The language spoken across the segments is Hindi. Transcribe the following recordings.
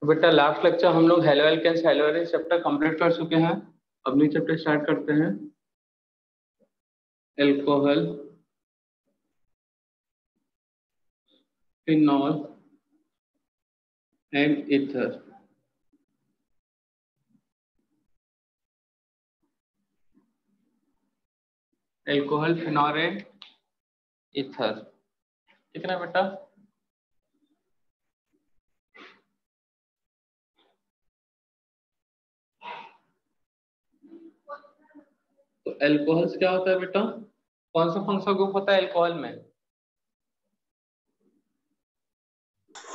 बेटा लास्ट लेक्चर हम लोग halo alkanes halo alkanes chapter complete कर चुके हैं। अब न्यू चैप्टर स्टार्ट करते हैं। Alcohol, phenol and ether. Alcohol, phenol and ether, ठीक है ना बेटा। तो एल्कोहल्स क्या होता है बेटा? कौन सा ग्रुप होता है एल्कोहल में?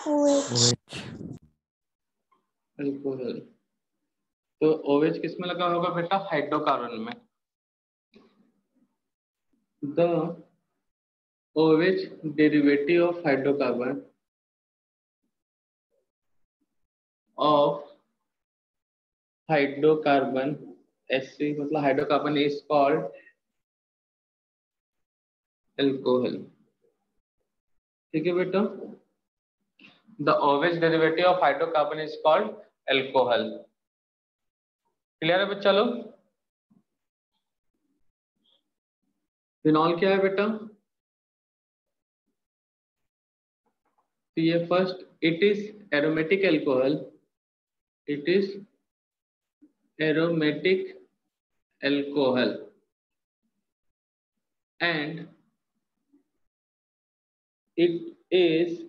OH। एल्कोहल तो OH किस में लगा होगा बेटा? हाइड्रोकार्बन में। The OH derivative of hydrocarbon of hydrocarbon Sc मतलब हाइड्रोकार्बन इज कॉल्ड एल्कोहल, ठीक है बेटा। The OH derivative of hydrocarbon is called alcohol. Clear है बच्चा लोग? फिनॉल क्या है बेटा? तो ये first, it is aromatic alcohol. It is aromatic alcohol and it is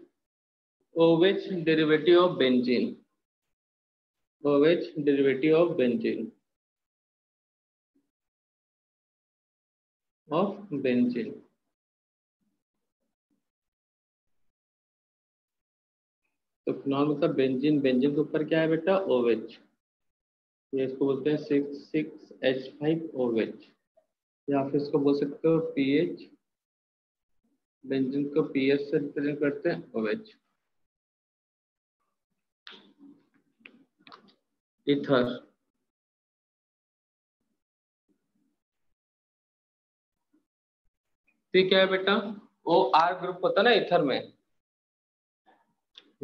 OH derivative of benzene. OH derivative of benzene. Of benzene. तो फिनॉल मतलब बेंजीन, बेंजीन के ऊपर क्या है बेटा? OH। ये इसको बोलते हैं 6,6H5OH, या फिर इसको बोल सकते हो PH। बेंजीन को PS से रिप्रेजेंट करते हैं OH। ईथर, ठीक है बेटा। OR ग्रुप होता है ना ईथर में।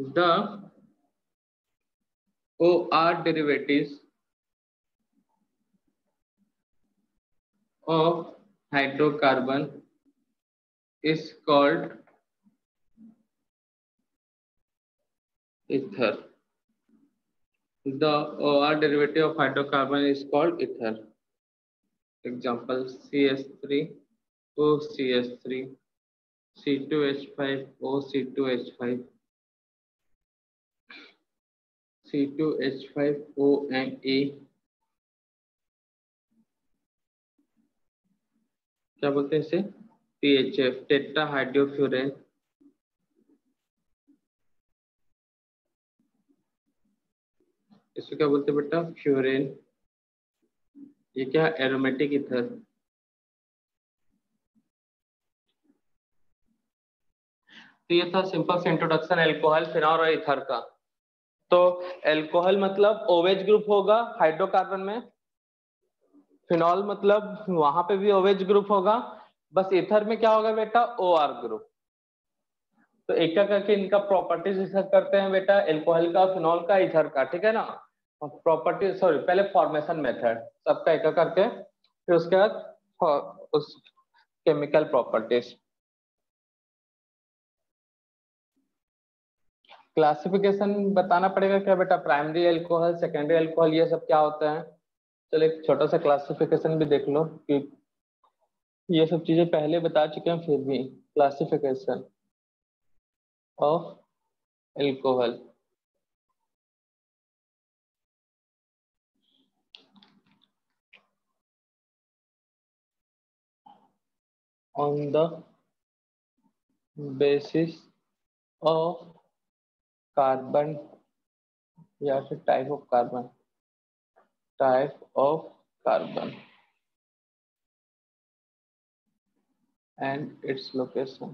The OR derivatives of hydrocarbon is called ether. The OR derivative of hydrocarbon is called ether. Example: CH3OCH3, C2H5OC2H5, C2H5ONE, क्या बोलते हैं इसे? THF, tetrahydrofuran. इसको क्या बोलते हैं बेटा? फ्यूरेन। ये क्या? Aromatic ether. तो ये था सिंपल से इंट्रोडक्शन एल्कोहल, फिनॉल और ईथर का। तो एल्कोहल मतलब OH ग्रुप होगा हाइड्रोकार्बन में। फिनॉल मतलब वहां पे भी OH ग्रुप होगा, बस ईथर में क्या होगा बेटा? OR group. तो एक एक करके इनका प्रॉपर्टीज डिस्कस करते हैं बेटा, एल्कोहल का, फिनॉल का, ईथर का, ठीक है ना। प्रॉपर्टी सॉरी पहले फॉर्मेशन मेथड सबका एक एक करके, फिर उसके बाद उस केमिकल प्रॉपर्टीज। क्लासिफिकेशन बताना पड़ेगा क्या बेटा? प्राइमरी अल्कोहल, सेकेंडरी अल्कोहल, ये सब क्या होता है? चलो एक छोटा सा क्लासिफिकेशन भी देख लो, कि ये सब चीजें पहले बता चुके हैं, फिर भी classification of alcohol. On the basis of carbon, या फिर type of carbon, type of carbon and its location.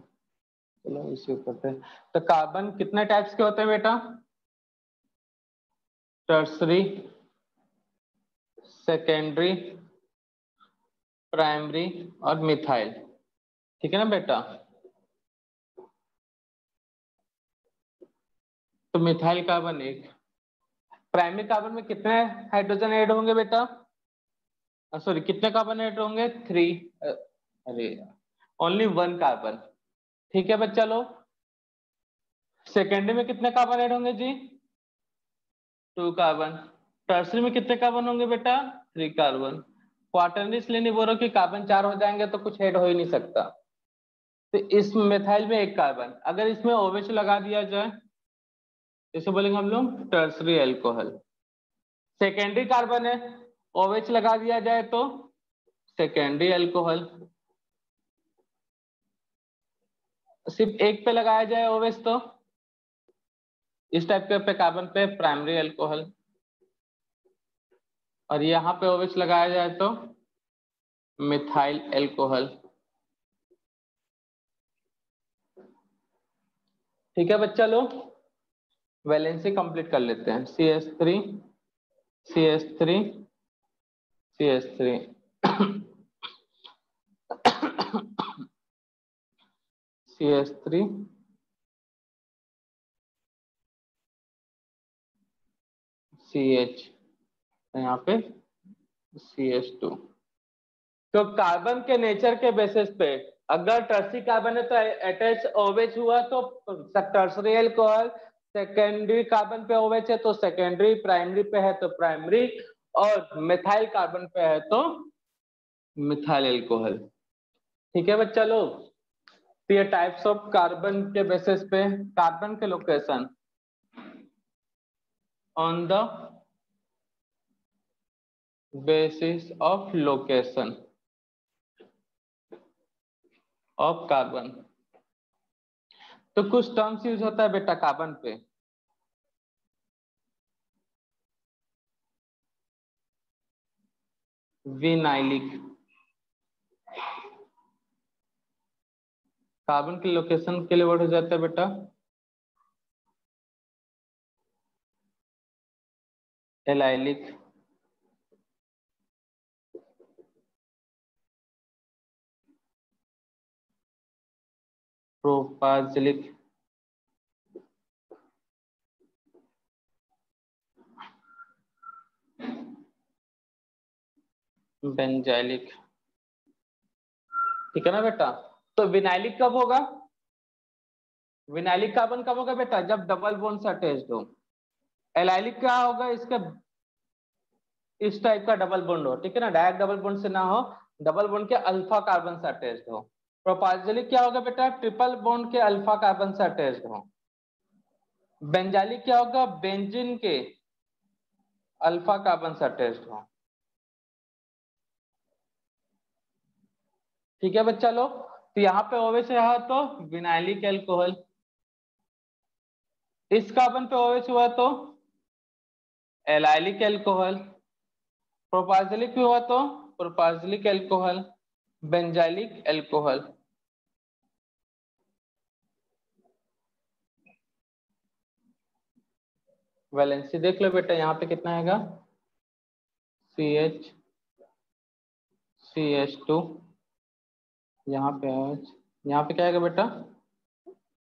चलो इसी करते हैं। तो कार्बन कितने टाइप्स के होते हैं बेटा? टर्सरी, सेकेंडरी, प्राइमरी और मिथाइल, ठीक है ना बेटा। तो मिथाइल कार्बन एक, प्राइमरी कार्बन में कितने हाइड्रोजन ऐड होंगे बेटा? सॉरी, कितने कार्बन ऐड होंगे? 3। अरे, ओनली 1 कार्बन। ठीक है बच्चा लोग। सेकेंडरी में कितने कार्बन ऐड होंगे जी? 2 कार्बन। टर्सरी में कितने कार्बन होंगे बेटा? 3 कार्बन। क्वाटरनरी इसलिए नहीं बोल रहा कि कार्बन 4 हो जाएंगे तो कुछ ऐड हो ही नहीं सकता। तो इस मेथाइल में 1 कार्बन, अगर इसमें OH लगा दिया जाए इसे बोलेंगे हम लोग टर्सरी एल्कोहल। सेकेंडरी कार्बन है, OH लगा दिया जाए तो सेकेंडरी एल्कोहल। सिर्फ एक पे लगाया जाए OH तो इस टाइप के पे कार्बन पे प्राइमरी एल्कोहल, और यहाँ पे OH लगाया जाए तो मिथाइल एल्कोहल। ठीक है बच्चा लोग, वैलेंसी कंप्लीट कर लेते हैं। CH3 CH3 CH3 CH3 CH, यहाँ पे CH2। तो कार्बन के नेचर के बेसिस पे अगर टर्सरी कार्बन है तो अटैच OH हुआ तो टर्सरी एल्कोहल, सेकेंडरी कार्बन पे OH है तो सेकेंडरी, प्राइमरी पे है तो प्राइमरी, और मिथाइल कार्बन पे है तो मिथाइल एल्कोहल। ठीक है बच्चा लोग, तो ये टाइप्स ऑफ कार्बन के बेसिस पे कार्बन के location on the basis of location of carbon. तो कुछ टर्म्स यूज होता है बेटा कार्बन पे। विनाइलिक, कार्बन की लोकेशन के लिए वर्ड हो जाता है बेटा एलाइलिक, प्रोपाजिलिक, बेंजाइलिक। ठीक है ना बेटा? तो विनाइलिक कब होगा? विनाइलिक कार्बन कब होगा बेटा? जब डबल बॉन्ड से अटैच्ड हो। एलाइलिक क्या होगा? इसके इस टाइप का डबल बॉन्ड हो, ठीक है ना, डायरेक्ट डबल बॉन्ड से ना हो, डबल बॉन्ड के अल्फा कार्बन से अटैच्ड हो। प्रोपाजिलिक क्या होगा बेटा? ट्रिपल बॉन्ड के अल्फा कार्बन से अटैच्ड हो। बेंजाइलिक क्या होगा? बेंजीन के अल्फा कार्बन से अटैच्ड हो। ठीक है बच्चा लोग, तो यहाँ पे OH रहा तो विनाइलिक एल्कोहल, इस कार्बन पे OH हुआ तो एलाइलिक एल्कोहल, प्रोपाजिलिक भी हुआ तो प्रोपाजिलिक एल्कोहल, बेंजाइलिक एल्कोहल। वैलेंसी देख लो बेटा, यहाँ पे कितना आएगा? CH CH2, यहाँ पे OH, यहाँ पे क्या आएगा बेटा?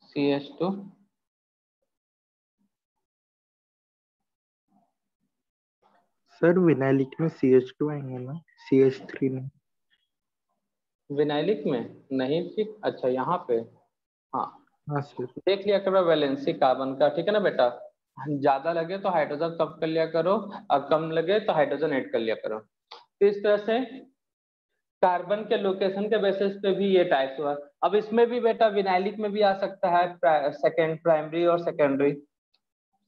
CH2 सर विनाइलिक में CH2 आएंगे ना, CH3 नहीं। विनाइलिक में नहीं थी? अच्छा यहाँ पे, हाँ हाँ सर। देख लिया करो वैलेंसी कार्बन का, ठीक है ना बेटा? ज्यादा लगे तो हाइड्रोजन कम कर लिया करो, और कम लगे तो हाइड्रोजन ऐड कर लिया करो। तो इस तरह से कार्बन के लोकेशन के बेसिस पे भी ये टाइप्स हुआ। अब इसमें भी बेटा विनाइलिक में भी आ सकता है सेकेंड, प्राइमरी और सेकेंडरी,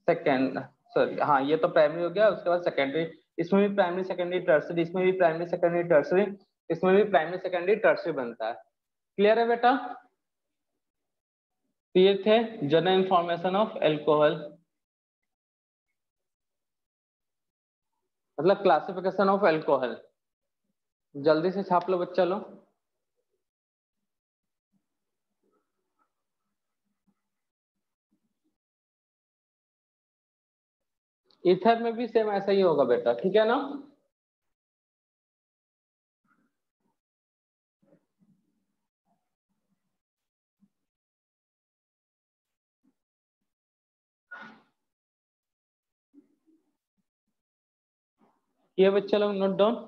सेकेंड, सॉरी हाँ ये तो प्राइमरी हो गया, उसके बाद सेकेंडरी। इसमें भी प्राइमरी सेकेंडरी टर्सरी, इसमें भी प्राइमरी सेकेंडरी टर्सरी, इसमें भी प्राइमरी सेकेंडरी टर्सरी बनता है। क्लियर है बेटा? तो ये थे जनरल इंफॉर्मेशन ऑफ एल्कोहल, मतलब क्लासिफिकेशन ऑफ एल्कोहल। जल्दी से छाप लो बच्चा लो। ईथर में भी सेम ऐसा ही होगा बेटा, ठीक है ना? ये बच्चा लोग नोट डाउन।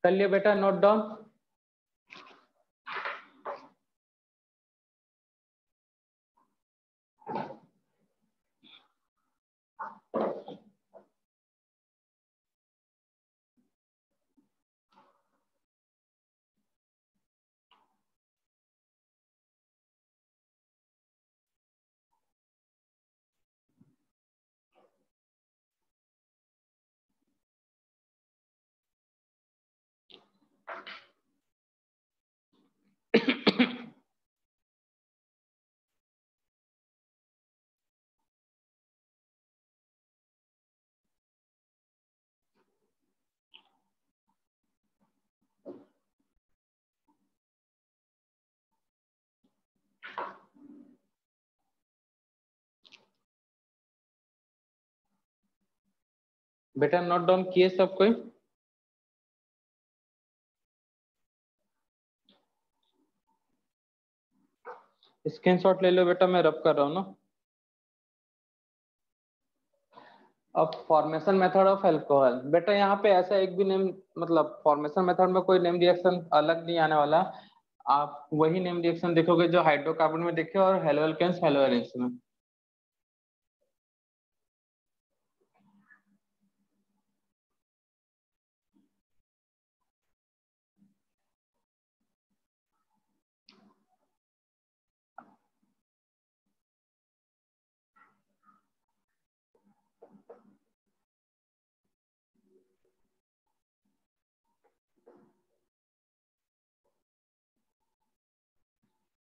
कर लिया बेटा नोट डाउन। बेटा नोट डाउन किए सब कोई? स्क्रीनशॉट ले लो बेटा, मैं रब कर रहा हूँ ना। अब फॉर्मेशन मेथड ऑफ अल्कोहल, बेटा यहाँ पे ऐसा एक भी नेम, मतलब फॉर्मेशन मेथड में कोई नेम रिएक्शन अलग नहीं आने वाला। आप वही नेम रिएक्शन देखोगे जो हाइड्रोकार्बन में देखे और हेलो एल्केन्स हेलो एलिन्स में।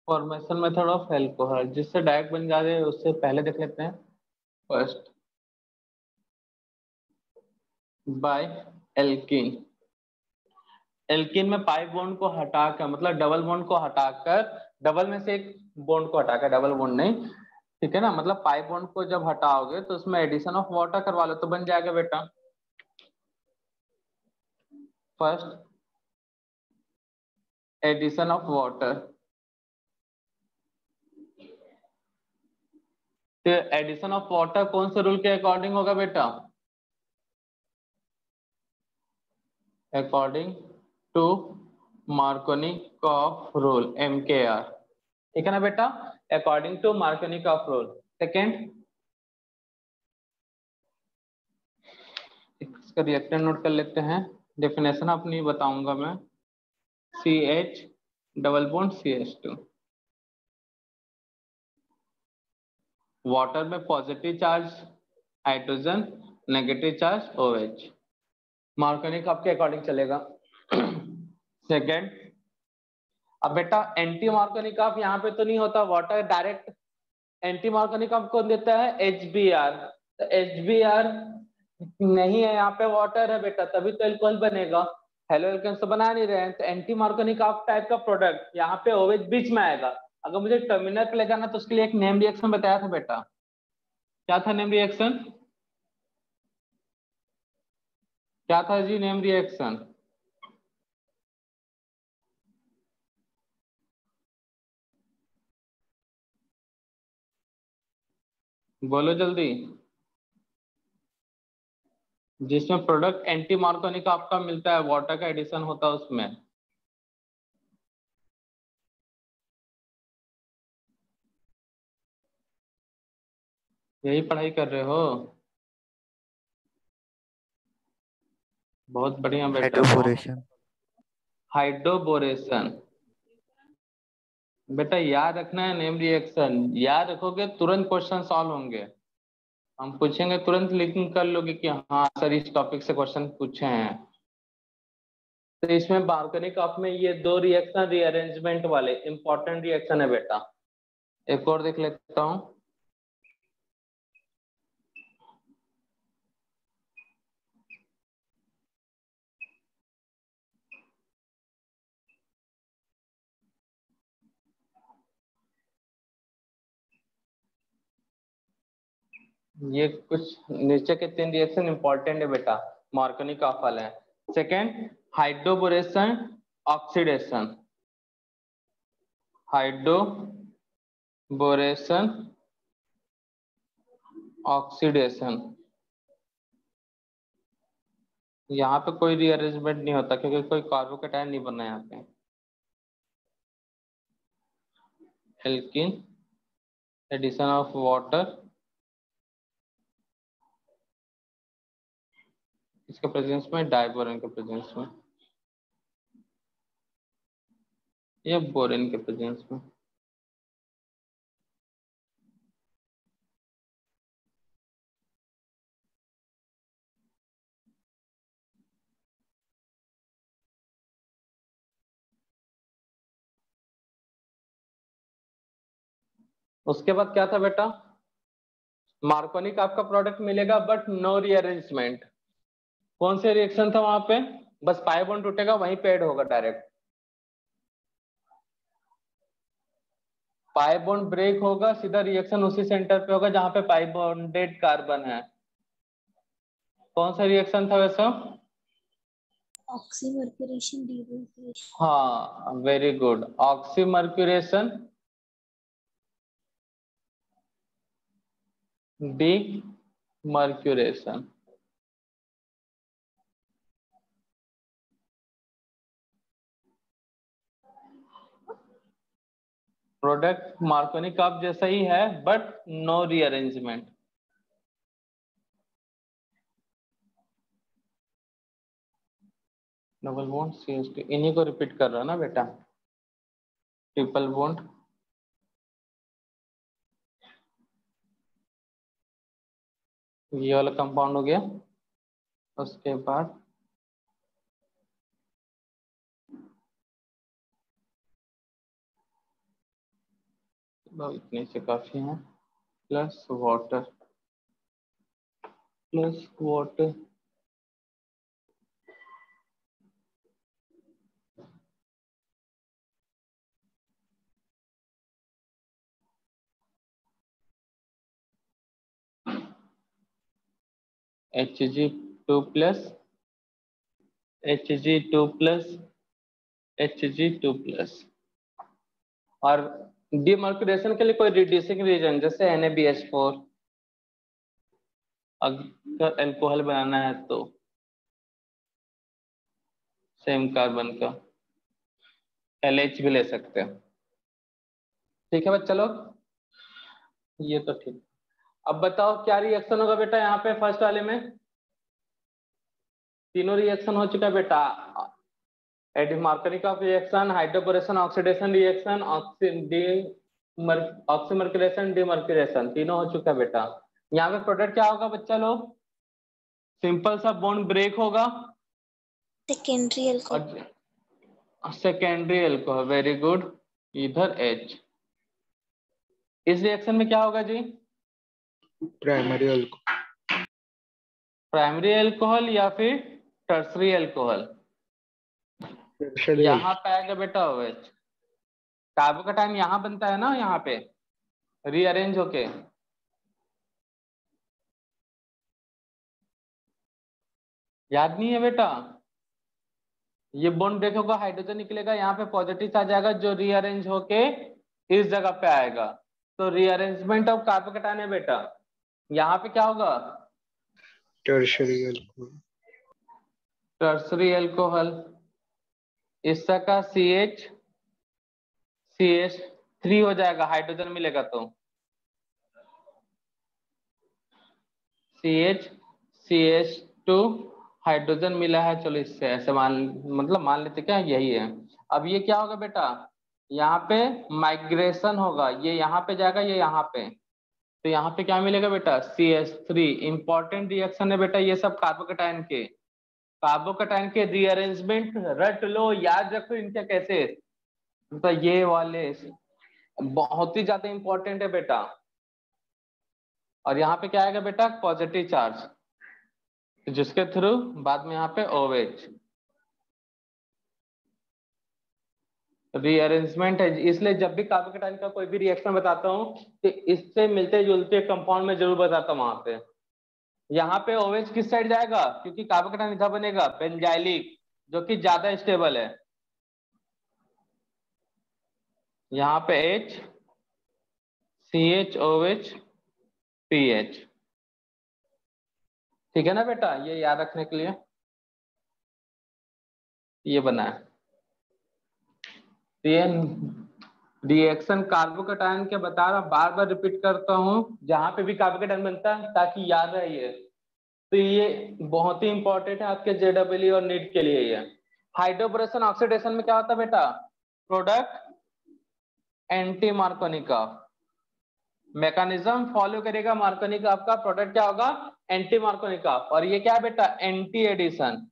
फॉर्मेशन मेथड ऑफ अल्कोहल जिससे डायरेक्ट बन जा रहे हैं उससे पहले देख लेते हैं। First by alkene. एल्कीन में पाई बॉन्ड को हटाकर, मतलब डबल बॉन्ड को हटाकर, डबल में से एक बॉन्ड को हटाकर, डबल बॉन्ड नहीं, ठीक है ना, मतलब पाई बॉन्ड को जब हटाओगे तो उसमें एडिशन ऑफ वाटर करवा लो तो बन जाएगा बेटा। फर्स्ट एडिशन ऑफ वाटर, तो एडिशन ऑफ वाटर कौन से रूल के अकॉर्डिंग होगा बेटा? According to Markovnikov rule, MKR, ठीक है ना बेटा, according to Markovnikov rule. Second, इसका रिएक्टेंट नोट कर लेते हैं, डेफिनेशन अपनी बताऊंगा मैं। CH double bond CH2, water में positive charge hydrogen, negative charge OH, Markovnikov के अकॉर्डिंग चलेगा। सेकेंड, अब बेटा एंटी मार्कोनिकॉफ यहाँ पे तो नहीं होता, वाटर डायरेक्ट, एंटी मार्कोनिकॉफ कौन देता है? HBr, तो HBr नहीं है यहाँ पे, वाटर है बेटा, तभी तो अल्कोहल बनेगा। हेलो एल्केन्स तो बना नहीं रहे हैं, तो एंटी मार्कोनिकॉफ टाइप का प्रोडक्ट यहाँ पे OH बीच में आएगा। अगर मुझे टर्मिनल पे ले जाना तो उसके लिए एक नेम रिएक्शन बताया था बेटा, क्या था नेम रिएक्शन? क्या था जी नेम रिएक्शन? बोलो जल्दी। जिसमें प्रोडक्ट एंटी मार्कोनिकॉफ का मिलता है, वाटर का एडिशन होता है उसमें। यही पढ़ाई कर रहे हो? बहुत बढ़िया बेटा। हाइड्रोबोरेशन। हाइड्रोबोरेशन बेटा याद रखना है, नेम रिएक्शन याद रखोगे तुरंत क्वेश्चन सॉल्व होंगे। हम पूछेंगे तुरंत लिंक कर लोगे कि हाँ सर इस टॉपिक से क्वेश्चन पूछे हैं। तो इसमें मार्कोनिकॉफ में ये दो रिएक्शन रीअरेंजमेंट वाले इंपॉर्टेंट रिएक्शन है बेटा। एक और देख लेता हूँ, ये कुछ नीचे के 3 रिएक्शन इंपॉर्टेंट है बेटा, मार्कोनी का फल है। Second hydroboration oxidation, hydroboration oxidation, यहाँ पे कोई रीअरेंजमेंट नहीं होता क्योंकि कोई कार्बोकेटायन नहीं बनना यहाँ पे। एल्कीन एडिशन ऑफ वाटर, इसके प्रेजेंस में, डाइबोरेन के प्रेजेंस में या बोरेन के प्रेजेंस में। उसके बाद क्या था बेटा, मार्कोनी का आपका प्रोडक्ट मिलेगा बट नो रीअरेंजमेंट। कौन से रिएक्शन था वहां पे, बस पाई बॉन्ड टूटेगा वहीं पे ऐड होगा डायरेक्ट, पाई बॉन्ड ब्रेक होगा सीधा रिएक्शन उसी सेंटर पे होगा जहां पे पाई बॉन्डेड कार्बन है। कौन सा रिएक्शन था वैसा, ऑक्सीमर्क्यूरेशन डीमर्क्यूरेशन। हाँ very good, oxymercuration demercuration. Product Markovnikov जैसा ही है but no rearrangement. Double bond CH2, इन्हीं को रिपीट कर रहा है ना बेटा, ट्रिपल बॉन्ड, ये वाला कंपाउंड हो गया। उसके बाद इतने से काफी है, plus water, plus water, Hg2 plus Hg2 plus Hg2 plus. और डीमर्क्यूरेशन के लिए कोई रिड्यूसिंग रीजन जैसे NaBH4, अगर अल्कोहल बनाना है तो सेम कार्बन का LH भी ले सकते हैं। ठीक है बच्चा लोग, ये तो ठीक। अब बताओ क्या रिएक्शन होगा बेटा यहाँ पे फर्स्ट वाले में, तीनों रिएक्शन हो चुका है बेटा, मार्कोनी का reaction, hydroboration oxidation reaction, oxymercuration demercuration, तीनों हो चुका है बेटा। यहाँ पे प्रोडक्ट क्या होगा बच्चा लोग, सिंपल सा बॉन्ड ब्रेक होगा, secondary alcohol, secondary alcohol, very good, इधर H। इस रिएक्शन में क्या होगा जी, प्राइमरी अल्कोहल, प्राइमरी अल्कोहल या फिर टर्सरी अल्कोहल, यहाँ पे आएगा बेटा OH। कार्बोकेटायन यहाँ बनता है ना, यहाँ पे रीअरेंज होके, याद नहीं है बेटा, ये बॉन्ड ब्रेक होगा, हाइड्रोजन निकलेगा, यहाँ पे पॉजिटिव आ जाएगा जो रीअरेंज होके इस जगह पे आएगा, तो रीअरेंजमेंट ऑफ कार्बोकेटायन है बेटा। यहाँ पे क्या होगा, टर्शरी अल्कोहल, टर्सरी अल्कोहल, इसका CH3 हो जाएगा, हाइड्रोजन मिलेगा तो CH2 हाइड्रोजन मिला है, चलो इससे ऐसे मान लेते क्या यही है। अब ये क्या होगा बेटा, यहाँ पे माइग्रेशन होगा, ये यहाँ पे जाएगा, ये यहाँ पे, तो यहाँ पे क्या मिलेगा बेटा CH3। इंपॉर्टेंट रिएक्शन है बेटा ये सब कार्बोकेटायन के रीअरेंजमेंट रट लो, याद रखो इनके कैसे, तो ये वाले बहुत ही ज्यादा इंपॉर्टेंट है बेटा। और यहाँ पे क्या आएगा बेटा, पॉजिटिव चार्ज, जिसके थ्रू बाद में यहाँ पे OH। रीअरेंजमेंट है, इसलिए जब भी कार्बोकेटाइन का कोई भी रिएक्शन बताता हूँ तो इससे मिलते जुलते कंपाउंड में जरूर बताता हूँ वहां पे। यहाँ पे OH किस साइड जाएगा, क्योंकि कार्बोकेटाइन इधर बनेगा बेंजाइलिक, जो कि ज्यादा स्टेबल है। यहाँ पे H CH OH PH, ठीक है ना बेटा, ये याद रखने के लिए ये बना है। ये रिएक्शन कार्बोकेटाइन के बता रहा, बार बार रिपीट करता हूँ जहां पे भी कार्बोकेटाइन बनता है ताकि याद रहे ये। तो ये बहुत ही इंपॉर्टेंट है आपके JEE और नीट के लिए। ये हाइड्रोबोरेशन ऑक्सीडेशन में क्या होता है बेटा, product anti Markovnikov, mechanism follow करेगा मार्कोनिकॉफ का, प्रोडक्ट क्या होगा एंटी मार्कोनिकॉफ। और ये क्या है बेटा, एंटी एडिशन।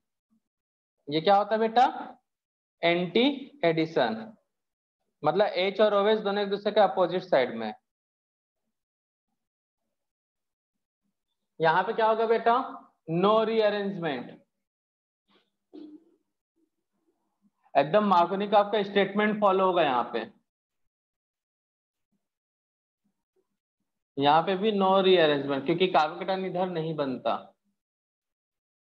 ये क्या होता है बेटा, एंटी एडिशन, मतलब H और OH दोनों एक दूसरे के अपोजिट साइड में। यहां पे क्या होगा बेटा, नो रीअरेंजमेंट, एकदम मार्कोनिकॉफ का स्टेटमेंट फॉलो होगा यहाँ पे। यहाँ पे भी नो रीअरेंजमेंट, क्योंकि कार्बोकेटाइन इधर नहीं बनता,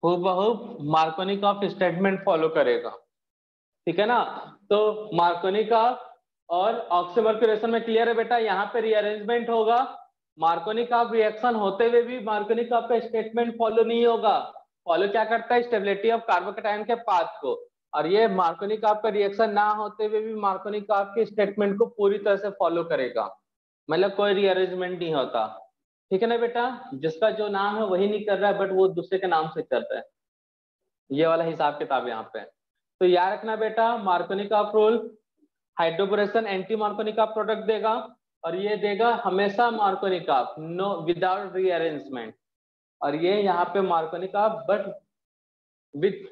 हूबहू मार्कोनिकॉफ स्टेटमेंट फॉलो करेगा, ठीक है ना। तो मार्कोनिकॉफ और ऑक्सीमर्क्यूरेशन में क्लियर है बेटा, यहाँ पे रीअरेंजमेंट होगा, मार्कोनिकॉफ रिएक्शन होते हुए भी मार्कोनिकॉफ का स्टेटमेंट फॉलो नहीं होगा। फॉलो क्या करता है, स्टेबिलिटी ऑफ कार्बोकेटाइन के पाथ को, और ये मार्कोनिकॉफ का रिएक्शन ना होते हुए भी मार्कोनिकॉफ के स्टेटमेंट को पूरी तरह से फॉलो करेगा, मतलब कोई रीअरेंजमेंट नहीं होता, ठीक है ना बेटा। जिसका जो नाम है वही नहीं कर रहा है, बट वो दूसरे के नाम से कर रहा है, ये वाला हिसाब किताब यहाँ पे। तो याद रखना बेटा, Markovnikov rule, hydroboration anti Markovnikov product देगा, और ये देगा हमेशा मार्कोनिकॉफ नो विदाउट रीअरेंजमेंट, और ये यहाँ पे मार्कोनिकॉफ बट विथ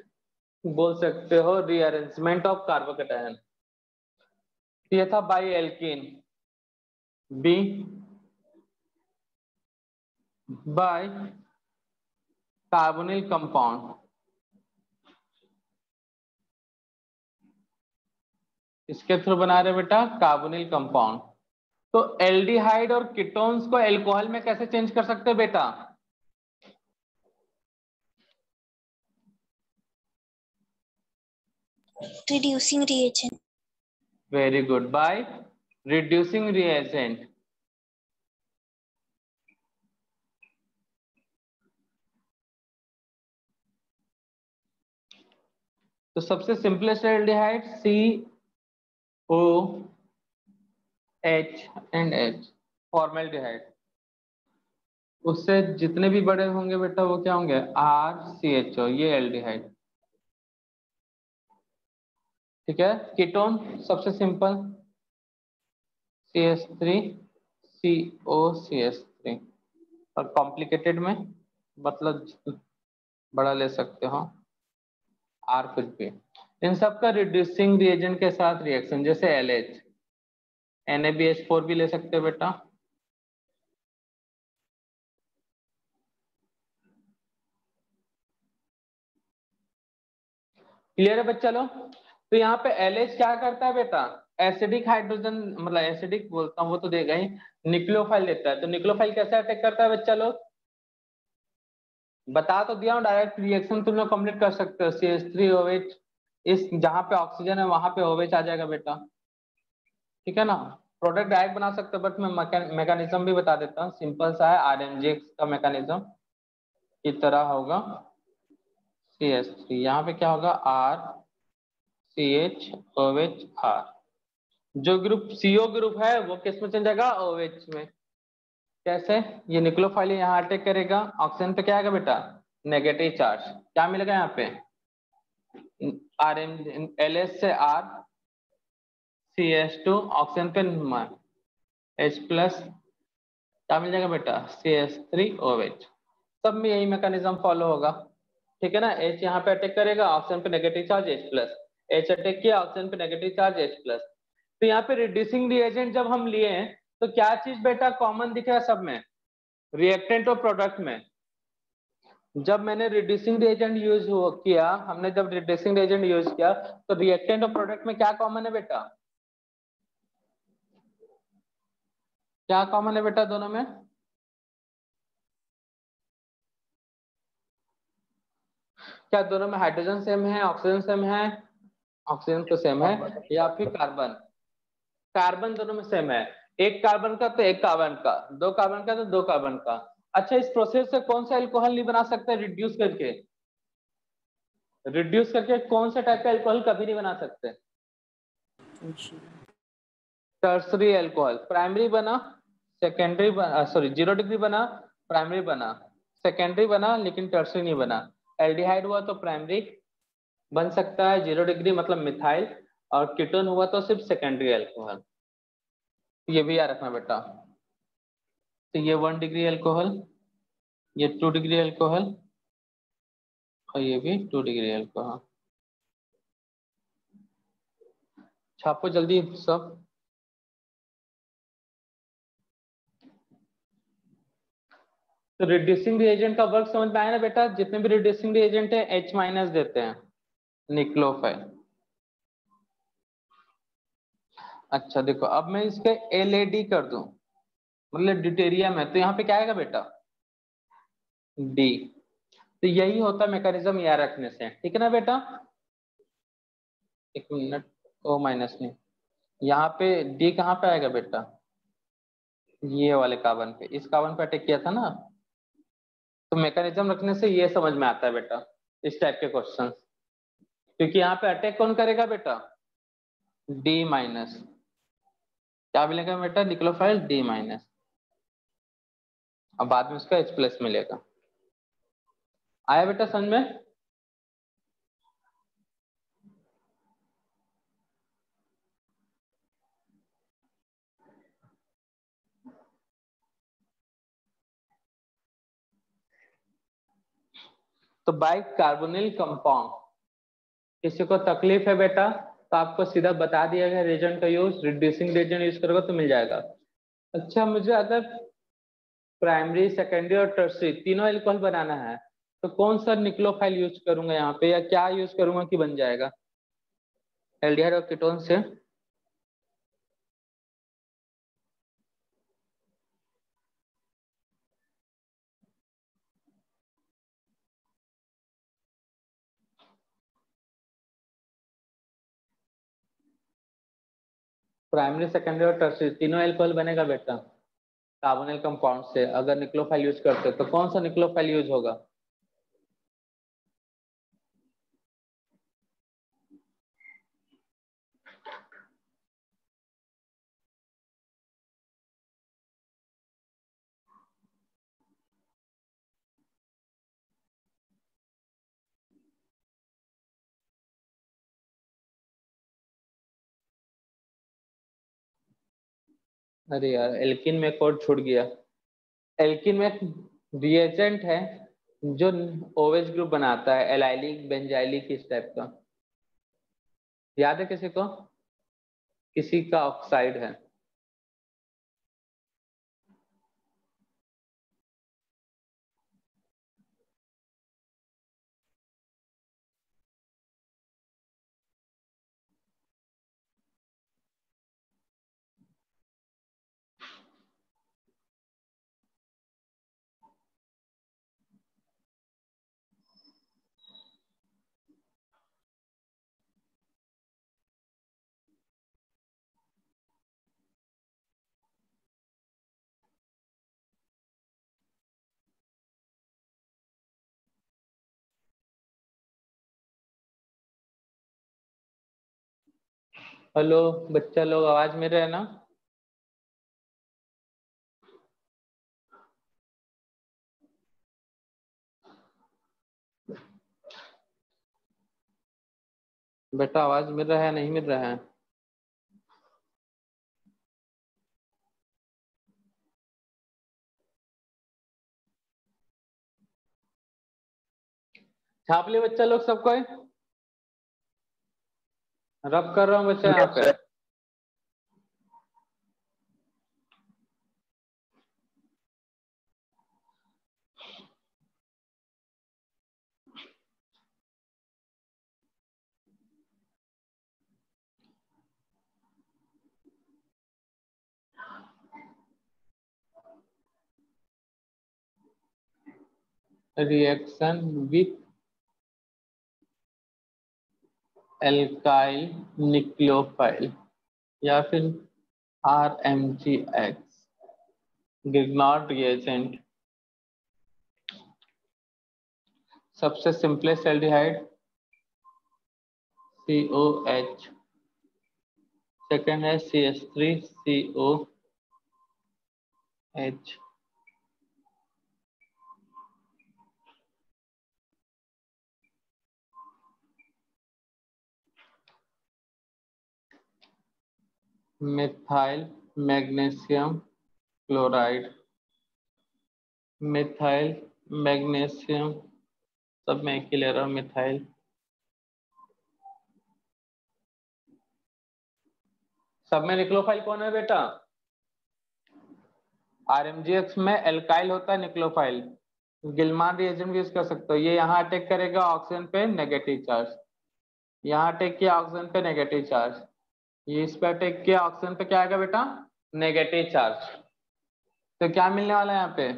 बोल सकते हो रीअरेंजमेंट ऑफ कार्बोकेटाइन। ये था by alkene, B by carbonyl compound, इसके थ्रू बना रहे बेटा कार्बोनिल कंपाउंड। तो एल्डिहाइड और कीटोन्स को एल्कोहल में कैसे चेंज कर सकते हैं बेटा, reducing reagent. Very good, by reducing reagent. तो सबसे simplest aldehyde COH and H, formaldehyde. उससे जितने भी बड़े होंगे बेटा वो क्या होंगे, RCHO, ये एल्डिहाइड, ठीक है। कीटोन सबसे सिंपल CH3COCH3, और कॉम्प्लिकेटेड में मतलब बड़ा ले सकते हो R कुछ भी। इन सब का रिड्यूसिंग रिएजेंट के साथ रिएक्शन, जैसे LH, NaBH4 भी ले सकते हो बेटा। क्लियर है बच्चा लोग। तो यहाँ पे LH क्या करता है बेटा, एसिडिक हाइड्रोजन, मतलब एसिडिक बोलता हूँ वो तो देगा ही, न्यूक्लियोफाइल लेता है। तो न्यूक्लियोफाइल कैसे अटैक करता है बच्चा लोग, बता तो दिया हूँ, डायरेक्ट रिएक्शन तुम लोग कंप्लीट कर सकते हो। CH3OH, इस जहां पे ऑक्सीजन है वहां पे OH आ जाएगा बेटा, ठीक है ना। प्रोडक्ट डायरेक्ट बना सकते हो, बट मैं मैकेनिज्म भी बता देता हूँ, सिंपल सा है, RMGX का मैकेनिज्म की तरह होगा। CH3 यहाँ पे क्या होगा, RCHOHR, जो ग्रुप CO ग्रुप है वो किस में चल जाएगा, OH में। कैसे, ये न्यूक्लियोफाइल यहाँ अटैक करेगा, ऑक्सीजन पे क्या आएगा बेटा, नेगेटिव चार्ज, क्या मिलेगा यहाँ पे, LH से R, CH2, ऑक्सीजन पे H प्लस, क्या मिल जाएगा बेटा, CH3OH। सब में यही मैकेनिज्म फॉलो होगा, ठीक है ना। H यहाँ पे अटैक करेगा, ऑक्सीजन पे negative charge H plus, H attack किया, ऑक्सीजन पे नेगेटिव चार्ज H प्लस। तो यहाँ पे रिड्यूसिंग रिएजेंट जब हम लिए हैं तो क्या चीज बेटा कॉमन दिख रहा है सब में, रिएक्टेंट और प्रोडक्ट में। जब मैंने रिड्यूसिंग रिएजेंट यूज किया, हमने जब रिड्यूसिंग रिएजेंट यूज किया तो रिएक्टेंट और प्रोडक्ट में क्या कॉमन है बेटा, क्या कॉमन है बेटा दोनों में? क्या दोनों में हाइड्रोजन सेम है, ऑक्सीजन सेम है? ऑक्सीजन तो सेम है, या फिर कार्बन? कार्बन दोनों में सेम है। एक कार्बन का तो एक कार्बन का, दो कार्बन का तो दो कार्बन का। अच्छा, इस प्रोसेस से कौन सा एल्कोहल नहीं बना सकते रिड्यूस करके? रिड्यूस करके कौन सा टाइप का एल्कोहल कभी नहीं बना सकते? Tertiary alcohol. प्राइमरी बना, सेकेंडरी बना, सॉरी 0 डिग्री बना, प्राइमरी बना, सेकेंडरी बना लेकिन टर्सरी नहीं बना। एल्डिहाइड हुआ तो प्राइमरी बन सकता है 0 डिग्री मतलब मिथाइल, और कीटोन हुआ तो सिर्फ सेकेंडरी एल्कोहल। ये भी याद रखना बेटा। तो ये 1 डिग्री एल्कोहल, ये 2 डिग्री एल्कोहल, और ये भी 2 डिग्री एल्कोहल। छापो जल्दी सब। तो रिड्यूसिंग रिएजेंट का वर्क समझ में आया ना बेटा? जितने भी रिड्यूसिंग रिएजेंट है H माइनस देते हैं, निक्लोफाइल। अच्छा देखो, अब मैं इसके LAD कर दूं, मतलब ड्यूटेरियम है, तो यहाँ पे क्या आएगा बेटा? D। तो यही होता है मैकेनिज्म याद रखने से, ठीक है ना बेटा? एक मिनट, O माइनस नहीं, यहाँ पे D कहाँ पे आएगा बेटा? ये वाले कार्बन पे, इस कार्बन पे अटैक किया था ना। तो मैकेनिज्म रखने से ये समझ में आता है बेटा, इस टाइप के क्वेश्चन। क्योंकि यहाँ पे अटैक कौन करेगा बेटा? D minus. क्या मिलेगा बेटा? निक्लोफाइल D माइनस, और बाद में उसका H प्लस मिलेगा। आया बेटा समझ में? तो बाई कार्बोनिल कंपाउंड, किसी को तकलीफ है बेटा तो आपको सीधा बता दिया गया रिएजेंट का यूज, रिड्यूसिंग रिएजेंट यूज करोगे तो मिल जाएगा। अच्छा, मुझे अगर प्राइमरी, सेकेंडरी और टर्सरी तीनों एल्कोहल बनाना है तो कौन सा निक्लोफाइल यूज करूंगा यहाँ पे, या क्या यूज करूंगा कि बन जाएगा एल्डिहाइड और कीटोन से? प्राइमरी, सेकेंडरी और टर्सरी तीनों एल्कोहल बनेगा बेटा कार्बोनिल कंपाउंड से। अगर निक्लोफाइल यूज करते तो कौन सा निक्लोफाइल यूज होगा? अरे यार, एल्किन में कोड छूट गया। एल्किन में एक रिएजेंट है जो OH ग्रुप बनाता है, एलाइलिक, बेंजाइलिक, इस टाइप का। याद है किसी को? किसी का ऑक्साइड है। हेलो बच्चा लोग, आवाज मेरे है ना? बेटा आवाज मिल रहा है, नहीं मिल रहा है? छाप लिया बच्चा लोग सबको? रब कर रहा हूँ बच्चा यहाँ पे। रिएक्शन विथ एल्काइल न्यूक्लियोफाइल या फिर RMGX गिग्नॉट रिएजेंट। सबसे सिंपलेस्ट एल्डिहाइड COH, सेकेंड है CH3COH, methyl magnesium chloride, methyl magnesium, सब मैं एक ही ले रहा हूँ मिथाइल। सब में निक्लोफाइल कौन है बेटा? RMGX में एल्काइल होता है निक्लोफाइल। गिलमान रिएजेंट यूज कर सकते हो। ये यहाँ अटैक करेगा ऑक्सीजन पे नेगेटिव चार्ज, यहाँ अटैक किया ऑक्सीजन पे नेगेटिव चार्ज, ये इस पे अटैक किया ऑक्सीजन पे क्या आएगा बेटा? Negative charge. तो क्या मिलने वाला है यहाँ पे?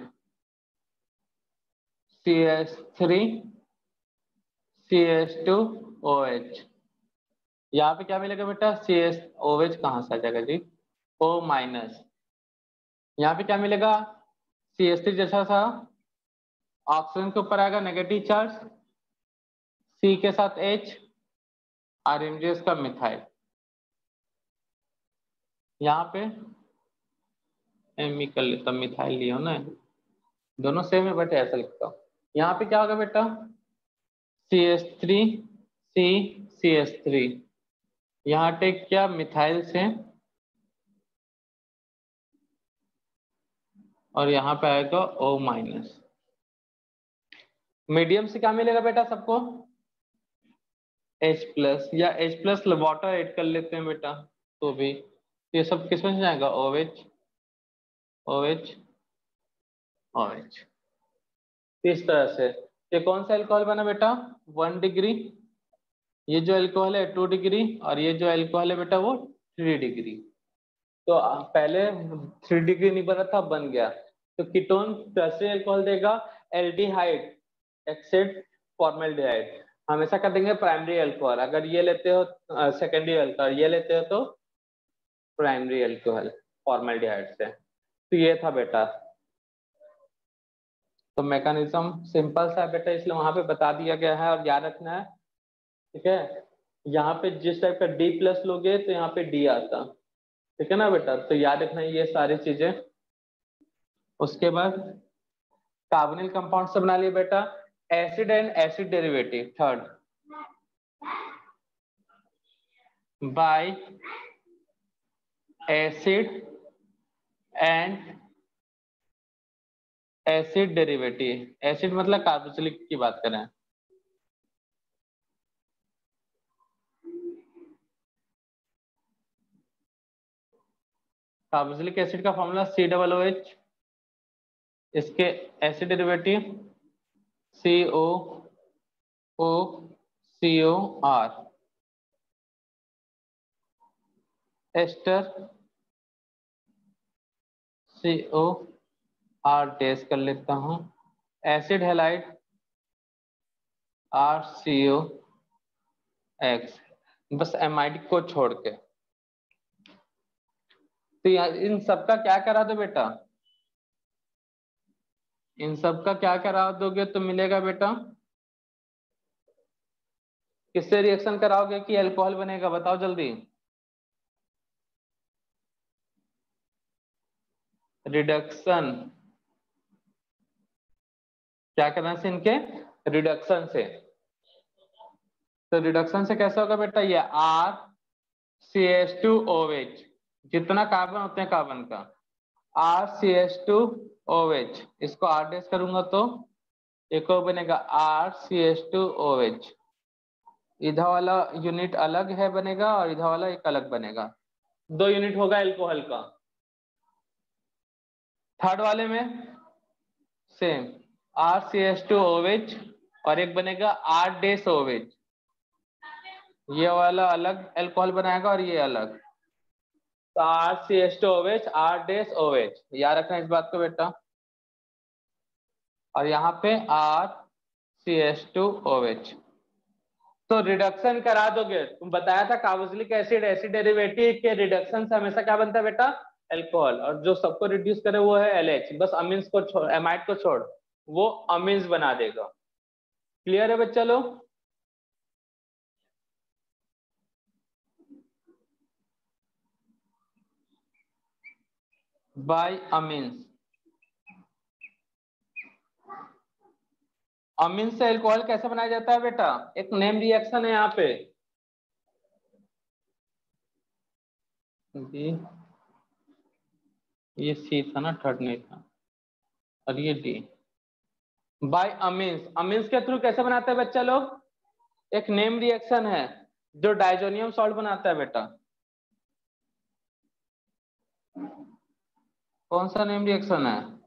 CH3 CH2OH। यहाँ पे क्या मिलेगा बेटा? CHOH कहाँ से आ जाएगा जी? O-। यहाँ पे क्या मिलेगा? CH3 जैसा सा ऑक्सीजन के ऊपर आएगा नेगेटिव चार्ज, C के साथ H, RMGS का मिथाइल। यहाँ पे कर लेता, मिथाइल लिया ना, दोनों सेम है बट ऐसा लिखता हूँ। यहाँ पे क्या होगा बेटा? CH3 C CH3, यहाँ टेक क्या मिथाइल से, और यहाँ पे आएगा O-। मीडियम से क्या मिलेगा बेटा सबको? H+ या H+ वाटर ऐड कर लेते हैं बेटा तो भी ये सब किसमें से जाएगा? OH OH OH। इस तरह से ये कौन सा अल्कोहल बना बेटा? 1 डिग्री। ये जो अल्कोहल है 2 डिग्री, और ये जो अल्कोहल है बेटा वो 3 डिग्री। तो पहले 3 डिग्री नहीं बना था, बन गया। तो कीटोन कैसे अल्कोहल देगा? Aldehyde except formaldehyde. हमेशा कर देंगे प्राइमरी अल्कोहल। अगर ये लेते हो सेकेंडरी अल्कोहल, ये लेते हो तो प्राइमरी अल्कोहल फॉर्मेल्डिहाइड से। तो ये था बेटा। तो मैकेनिज्म सिंपल सा है बेटा, इसलिए वहां पे बता दिया गया है और याद रखना है, ठीक है। यहाँ पे जिस टाइप का D+ लोगे तो यहाँ पे D आता, ठीक है ना बेटा। तो याद रखना ये सारी चीजें। उसके बाद कार्बोनिल कंपाउंड से बना लिया बेटा acid and acid derivative. Third by acid and acid derivative. Acid मतलब कार्बोक्सिलिक की बात करें, कार्बोक्सिलिक एसिड का फॉर्मूला COOH, इसके acid derivative COOCOR। Ester COR test कर लेता हूं। एसिड हैलाइड RCOX, बस एमाइड को छोड़ के। तो इन सबका क्या करा दो बेटा? इन सबका क्या करा दोगे तो मिलेगा बेटा? किससे रिएक्शन कराओगे कि अल्कोहल बनेगा? बताओ जल्दी। रिडक्शन। क्या करना से इनके? रिडक्शन से। तो रिडक्शन से कैसा होगा बेटा? ये RCH2OH, जितना कार्बन उतने कार्बन का RCH2OH, इसको R' करूंगा तो एक और बनेगा RCH2OH। इधर वाला यूनिट अलग है बनेगा और इधर वाला एक अलग बनेगा, 2 यूनिट होगा अल्कोहल का। थर्ड वाले में सेम RCH2OH और एक बनेगा R'OH। ये वाला अलग अल्कोहल बनाएगा और ये अलग। तो RCH2OH R'OH, याद रखना इस बात को बेटा। और यहाँ पे RCH2OH। तो रिडक्शन करा दोगे, तुम बताया था कार्बोक्सिलिक एसिड एसिड डेरिवेटिव के रिडक्शन से हमेशा क्या बनता है बेटा, अल्कोहल, और जो सबको रिड्यूस करे वो है LH, बस अमीन्स को छोड़, एमाइड को छोड़, वो अमीन्स बना देगा। क्लियर है बच्चा लोग? बाय अमीन्स, अमीन से अल्कोहल कैसे बनाया जाता है बेटा, एक नेम रिएक्शन है यहाँ पे, ये सी था ना, थर्ड नहीं था, और ये डी। बाय अमीन्स, अमीन्स के थ्रू कैसे बनाते हैं बच्चा लोग, एक नेम रिएक्शन है जो डाइजोनियम सॉल्ट बनाता है बेटा। कौन सा नेम रिएक्शन है,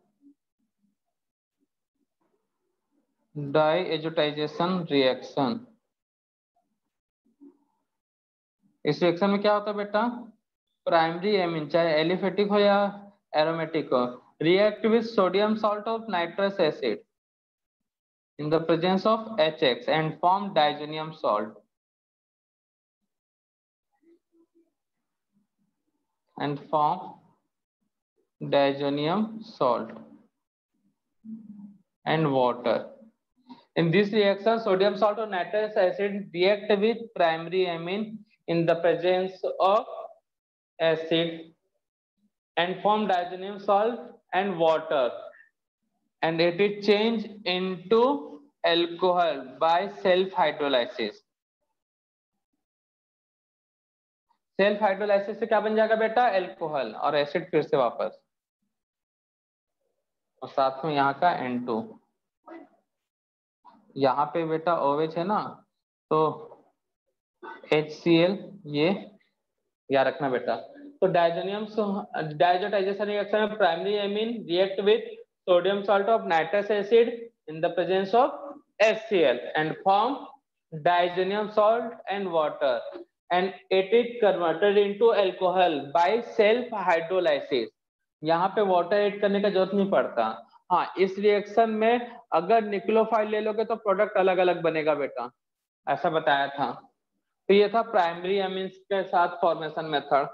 डाइएजोटाइजेशन रिएक्शन। इस रिएक्शन में क्या होता है बेटा, प्राइमरी एमीन चाहे एलिफेटिक हो या एरोमेटिक हो, react with sodium salt of nitrous acid in the presence of HX and form diazonium salt and water. In this reaction, sodium salt or nitrous acid react with primary amine in the presence of acid and form diazonium salt and water, and it is changed into alcohol by self hydrolysis. Self hydrolysis से क्या बन जाएगा बेटा, अल्कोहल और एसिड फिर से वापस, और साथ में यहाँ का N2। यहाँ पे बेटा OH है ना, तो HCl, ये याद रखना बेटा। तो डाइजोटाइजेशन रिएक्शन में primary amine react with sodium salt of nitrous acid in the presence of HCl and form diazonium salt and water and it is converted into alcohol by self hydrolysis। यहाँ पे वाटर ऐड करने का जरूरत नहीं पड़ता। हाँ, इस रिएक्शन में अगर निक्लोफाइल ले लोगे तो प्रोडक्ट अलग अलग बनेगा बेटा, ऐसा बताया था। तो ये था प्राइमरी एमीन्स के साथ फॉर्मेशन मेथड।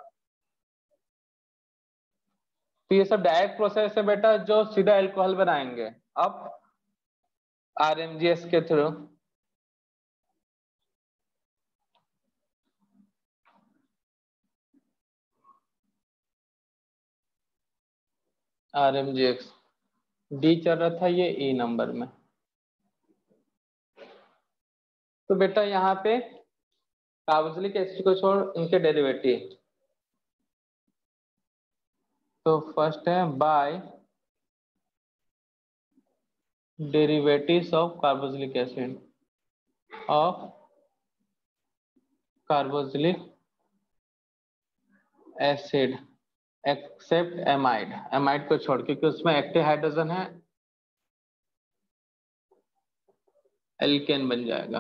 तो ये सब डायरेक्ट प्रोसेस है बेटा जो सीधा अल्कोहल बनाएंगे। अब RMGS के थ्रू RMGX डी चल रहा था, ये E नंबर में। तो बेटा यहाँ पे कार्बोक्सिलिक एसिड को छोड़ इनके डेरिवेटिव, तो फर्स्ट है by derivatives of carboxylic acid except amide, amide को छोड़, क्योंकि उसमें एक्टिव हाइड्रोजन है, एल्केन बन जाएगा।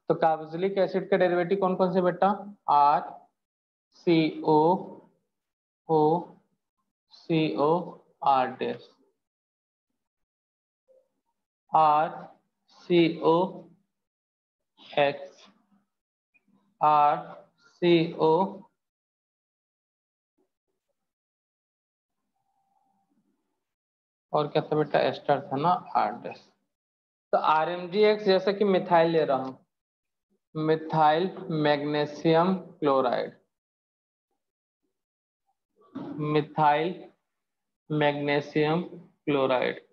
तो कार्बोक्सिलिक एसिड का डेरिवेटिव कौन कौन से बेटा, RCOOCOR RCO और क्या था बेटा, एस्टर था ना, R'। तो RMGX जैसे कि मिथाइल ले रहा हूं, methyl magnesium chloride, methyl magnesium chloride,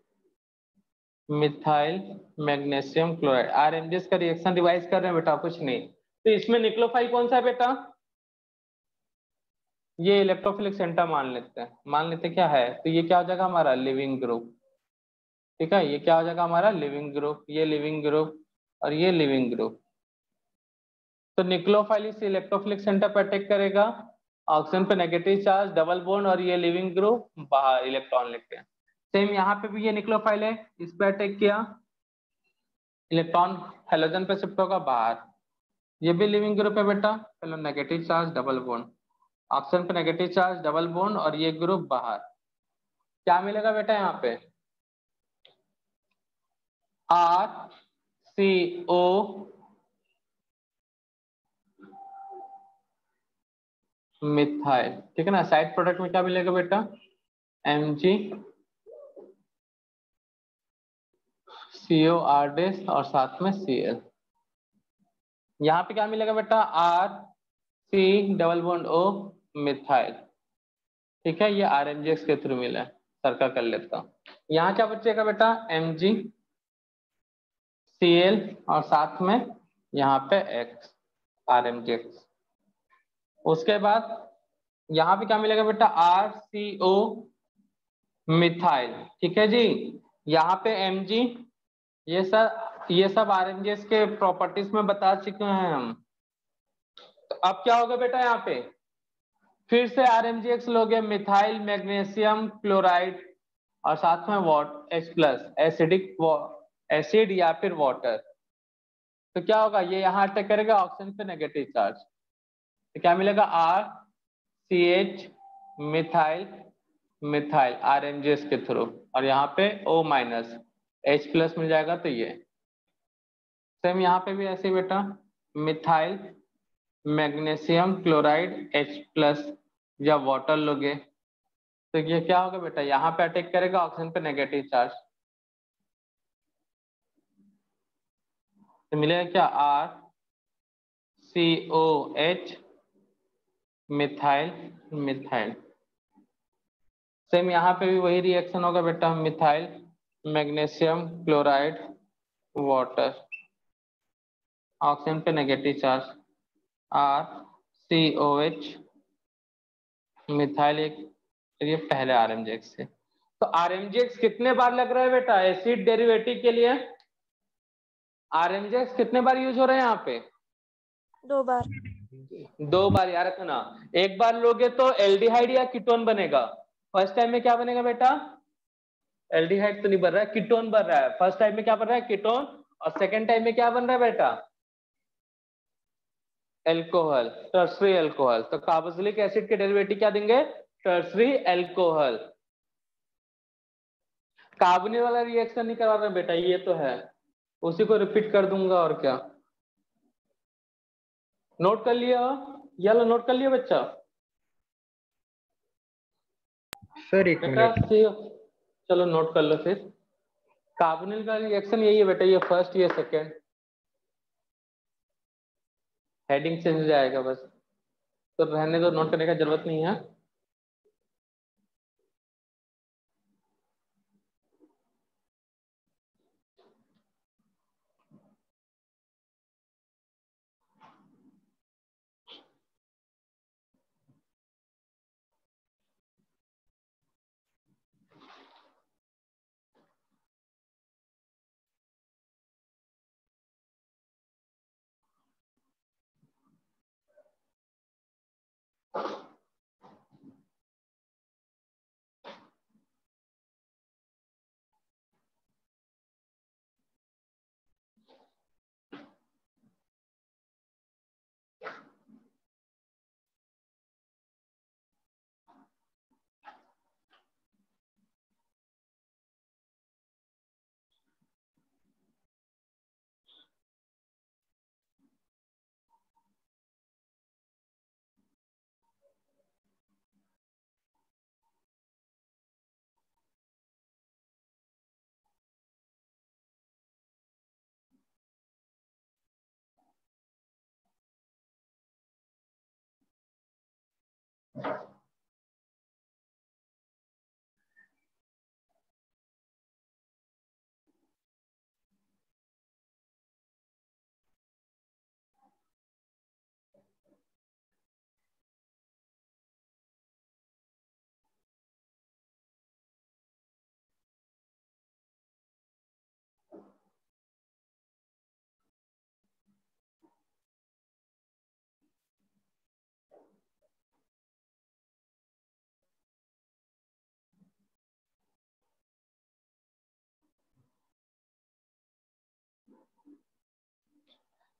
methyl magnesium chloride. RMGS का रिएक्शन रिवाइज कर रहे हैं बेटा, कुछ नहीं। तो इसमें निक्लोफाइल कौन सा है बेटा, ये इलेक्ट्रोफिलिक सेंटर मान लेते हैं, क्या है, तो ये क्या हो जाएगा हमारा लिविंग ग्रुप। ठीक है, ये क्या हो जाएगा हमारा लिविंग ग्रुप, ये लिविंग ग्रुप और ये लिविंग ग्रुप। तो निक्लोफाइल इस इलेक्ट्रोफिलिक सेंटर पर अटैक करेगा, ऑक्सीजन पे नेगेटिव चार्ज, डबल बॉन्ड, और ये लिविंग ग्रुप बाहर इलेक्ट्रॉन लेते हैं। सेम यहाँ पे भी ये निक्लोफाइल है, इस पे अटैक किया, इलेक्ट्रॉन हेलोजन पे शिफ्ट होगा बाहर, ये भी लिविंग ग्रुप है बेटा, चलो negative charge double bond, oxygen पे नेगेटिव चार्ज, डबल बॉन्ड और ये ग्रुप बाहर। क्या मिलेगा बेटा यहाँ पे? RCO मिथाइल, ठीक है ना। साइड प्रोडक्ट में क्या मिलेगा बेटा? Mg CO और साथ में Cl। यहाँ पे क्या मिलेगा बेटा? RC double bond O methyl, ठीक है। ये RMGX के थ्रू मिला है, सर्कल कर लेता हूँ। यहाँ क्या बचेगा बेटा? Mg Cl और साथ में यहाँ पे X RMGX। उसके बाद यहाँ पे क्या मिलेगा बेटा? RCO मिथाइल, ठीक है जी। यहाँ पे Mg, ये सब RMGS के प्रॉपर्टीज में बता चुके हैं हम। तो अब क्या होगा बेटा? यहाँ पे फिर से RMGX लोगे, मिथाइल मैग्नीशियम क्लोराइड और साथ में H+ एसिडिक एसिड या फिर वाटर। तो क्या होगा? ये यहाँ अटैक करेगा ऑक्सीजन पे नेगेटिव चार्ज, तो क्या मिलेगा? RCH मिथाइल मिथाइल RMGS के थ्रू, और यहाँ पे O- H+ मिल जाएगा। तो ये सेम यहाँ पे भी ऐसे बेटा, मिथाइल मैग्नीशियम क्लोराइड H+ या वाटर लोगे तो ये क्या होगा बेटा? यहाँ पे अटैक करेगा ऑक्सीजन पे नेगेटिव चार्ज, तो मिलेगा क्या? RCOH methyl methyl. सेम यहाँ पे भी वही रिएक्शन होगा बेटा, methyl magnesium chloride water, oxygen पे नेगेटिव चार्ज RCOH मिथाइल। एक ये पहले RMGX से। तो RMGX कितने बार लग रहा है बेटा एसिड डेरिवेटिव के लिए? RMGX कितने बार यूज हो रहे हैं यहाँ पे? 2 बार। 2 बार याद रखना। एक बार लोगे तो एल्डिहाइड या कीटोन बनेगा। फर्स्ट टाइम में क्या बनेगा बेटा? एल्डिहाइड तो नहीं बन रहा है, कीटोन बन रहा है। फर्स्ट टाइम में क्या बन रहा है? कीटोन। और सेकंड टाइम में क्या बन रहा है बेटा? Alcohol, tertiary alcohol. तो कार्बोक्सिलिक एसिड के डेरिवेटिव क्या देंगे? Tertiary alcohol. कार्बोनिल वाला रिएक्शन नहीं करवा रहे बेटा, ये तो है, उसी को रिपीट कर दूंगा और क्या। नोट कर लिया? ये लो, नोट कर लिया बच्चा? सर एक बेटा मिनट। चलो नोट कर लो फिर। कार्बोनिल का रिएक्शन यही है बेटा, ये फर्स्ट ये सेकंड, हेडिंग चेंज हो जाएगा बस, तो रहने दो, नोट करने का जरूरत नहीं है।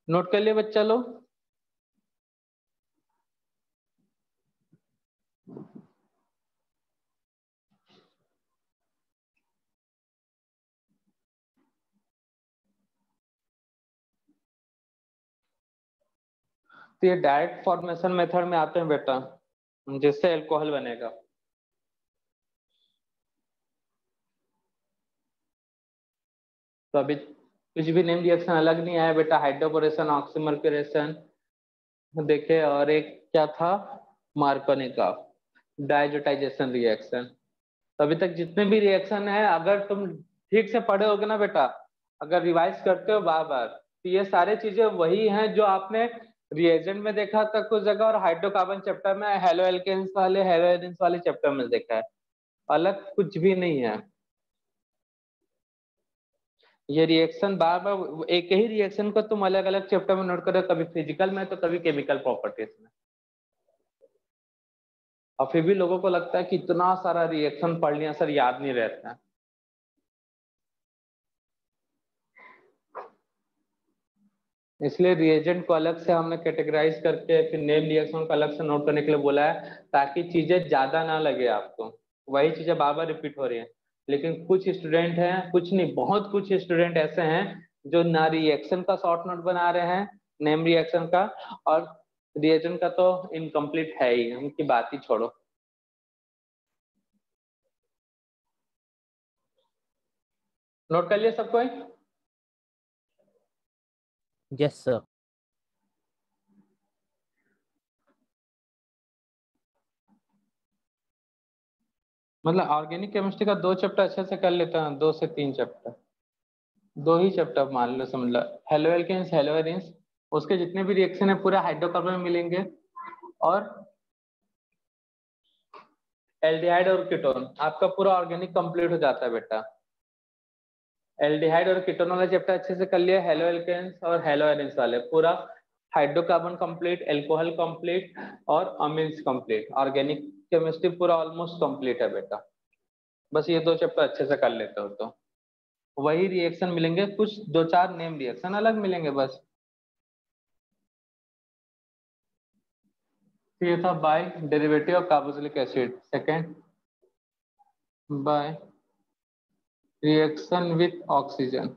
नोट कर लिया बच्चा लोग? तो ये डायरेक्ट फॉर्मेशन मेथड में आते हैं बेटा, जिससे अल्कोहल बनेगा। तो अभी कुछ भी नेम रिएक्शन अलग नहीं आया बेटा, हाइड्रोपोरेशन, ऑक्सीमर्क्यूरेशन देखे, और एक क्या था, मार्कोनी का डाइजोटाइजेशन रिएक्शन। तो अभी तक जितने भी रिएक्शन है, अगर तुम ठीक से पढ़े होगे ना बेटा, अगर रिवाइज करते हो बार बार, तो ये सारे चीजें वही हैं जो आपने रिएजेंट में देखा था कुछ जगह, और हाइड्रोकार्बन चैप्टर में, हेलो एल्केन्स वाले, हेलो एरिन्स वाले चैप्टर में देखा है, अलग कुछ भी नहीं है। ये रिएक्शन बार बार, एक ही रिएक्शन को तुम अलग अलग चैप्टर में नोट करो, कभी फिजिकल में तो कभी केमिकल प्रॉपर्टीज में, और फिर भी लोगों को लगता है कि इतना सारा रिएक्शन पढ़ लिया सर, याद नहीं रहता है। इसलिए रिएजेंट को अलग से हमने कैटेगराइज करके फिर नेम रिएक्शन को अलग से नोट करने के लिए बोला है, ताकि चीजें ज्यादा ना लगे आपको, वही चीजें बार बार रिपीट हो रही हैं। लेकिन कुछ स्टूडेंट हैं, कुछ नहीं, बहुत कुछ स्टूडेंट ऐसे हैं जो ना रिएक्शन का शॉर्ट नोट बना रहे हैं, नेम रिएक्शन का, और रिएजेंट का तो इनकम्प्लीट है ही, उनकी बात ही छोड़ो। नोट कर लिया सब कोई? Yes sir. मतलब ऑर्गेनिक केमिस्ट्री का 2 चैप्टर अच्छे से कर लेता है, 2 से 3 चैप्टर, 2 ही चैप्टर मान लो, समझ लो, हेलो एल्केन्स, हेलो एरिन्स, उसके जितने भी रिएक्शन है पूरा हाइड्रोकार्बन में मिलेंगे, और एल्डिहाइड और कीटोन, आपका पूरा ऑर्गेनिक कंप्लीट हो जाता है बेटा। एल्डिहाइड और कीटोन वाला चैप्टर अच्छे से कर लिया, हेलो एल्केन्स और हेलो एरिन्स वाले, पूरा हाइड्रोकार्बन कंप्लीट, एल्कोहल कंप्लीट, और अमीन्स कंप्लीट, ऑर्गेनिक केमिस्ट्री पूरा ऑलमोस्ट कंप्लीट है बेटा। बस ये 2 चैप्टर अच्छे से कर लेते हो तो वही रिएक्शन मिलेंगे, कुछ 2-4 नेम रिएक्शन अलग मिलेंगे बस। ये था by derivative of carboxylic acid, second by reaction with oxygen.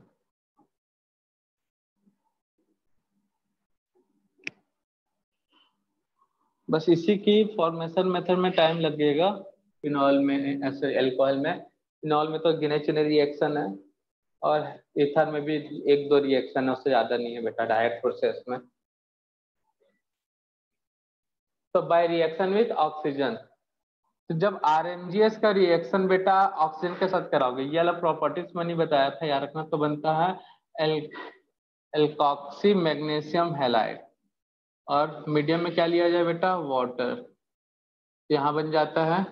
बस इसी की फॉर्मेशन मेथड में टाइम लगेगा, फिनॉल में, ऐसे एल्कोहल में, फिनॉल में तो गिने चुने रिएक्शन है, और ईथर में भी 1-2 रिएक्शन है, उससे ज्यादा नहीं है बेटा डायरेक्ट प्रोसेस में। तो बाय रिएक्शन विथ ऑक्सीजन, तो जब आरएमजीएस का रिएक्शन बेटा ऑक्सीजन के साथ कराओगे, ये वाला प्रॉपर्टीज मैंने बताया था, याद रखना, तो बनता है एल्कॉक्सी मैग्नीशियम हैलाइड, और मीडियम में क्या लिया जाए बेटा, वाटर, यहाँ बन जाता है